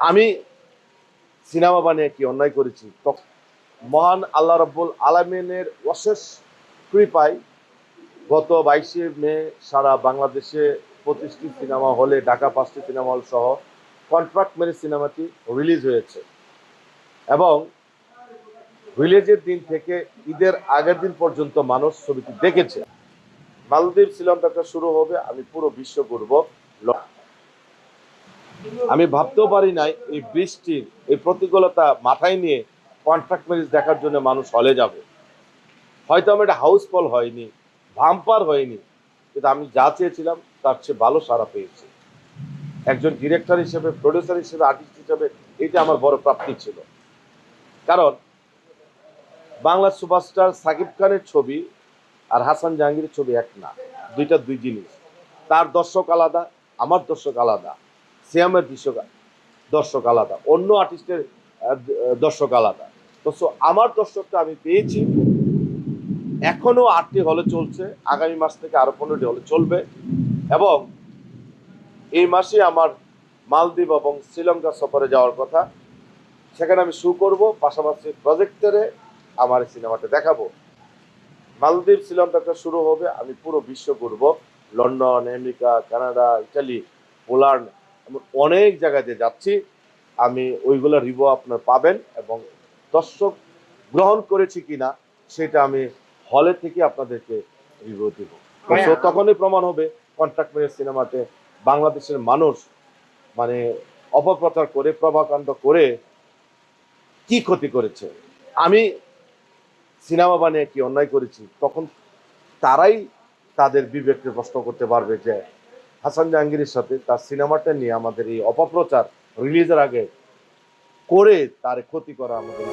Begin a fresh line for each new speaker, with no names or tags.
আমি সিনেমা বানিয়ে কি অন্যায় করেছি? মহান আল্লাহ রাব্বুল আলামিনের অশেষ কৃপায় গত 22শে মে সারা বাংলাদেশে 25টি সিনেমা হলে, ঢাকা 5টি সিনেমা হল সহ কন্ট্রাক্ট মেরে সিনেমাটি রিলিজ হয়েছে এবং রিলিজের দিন থেকে ঈদের আগের দিন পর্যন্ত মানুষ ছবিটি দেখেছে। মালদ্বীপ শ্রীলঙ্কা শুরু হবে, আমি পুরো বিশ্ব ঘুরবো। আমি ভাবতেও পারি নাই এই বৃষ্টির এই প্রতিকূলতা মাথায় নিয়ে কন্ট্রাক্ট ম্যারেজ দেখার জন্য মানুষ হলে যাবে। হয়তো আমার এটা হাউসফুল হয়নি, ভাম্পার হয়নি, কিন্তু আমি যা চেয়েছিলাম তার চেয়ে ভালো সাড়া পেয়েছি। একজন ডিরেক্টর হিসেবে, প্রডিউসার হিসেবে, আর্টিস্ট হিসেবে এটা আমার বড় প্রাপ্তি ছিল। কারণ বাংলা সুপারস্টার সাকিব খানের ছবি আর হাসান জাহাঙ্গীরের ছবি এক না, দুইটা দুই জিনিস। তার দর্শক আলাদা, আমার দর্শক আলাদা, সিয়ামের দর্শক আলাদা, অন্য আর্টিস্টের দর্শক আলাদা। তো আমার দর্শকটা আমি পেয়েছি। এখনো 8টি হলে চলছে, আগামী মাস থেকে আরো 15টি হলে চলবে এবং এই মাসে আমার মালদ্বীপ এবং শ্রীলঙ্কা সফরে যাওয়ার কথা। সেখানে আমি শু করব, পাশাপাশি প্রজেক্টরে আমার এই সিনেমাটা দেখাবো। মালদ্বীপ শ্রীলঙ্কা শুরু হবে, আমি পুরো বিশ্ব ঘুরবো। London, America, Canada, Italy, Poland, অনেক জায়গাতে যাচ্ছি। আমি ওইগুলো রিভিউ আপনার পাবেন এবং দর্শক গ্রহণ করেছি কিনা সেটা আমি হলে থেকে আপনাদেরকে রিভিউ দিব। তখনই প্রমাণ হবে কন্ট্রাক্ট মেরেজ সিনেমাতে বাংলাদেশের মানুষ মানে অপপ্রচার করে, প্রভাকাণ্ড করে কি ক্ষতি করেছে। আমি সিনেমা বানিয়ে কি অন্যায় করেছি, তখন তারাই তাদের বিবেককে প্রশ্ন করতে পারবে যে হাসান জাহাঙ্গীরের সাথে তার সিনেমাটা নিয়ে আমাদের এই অপপ্রচার রিলিজের আগে করে তার ক্ষতি করা আমাদের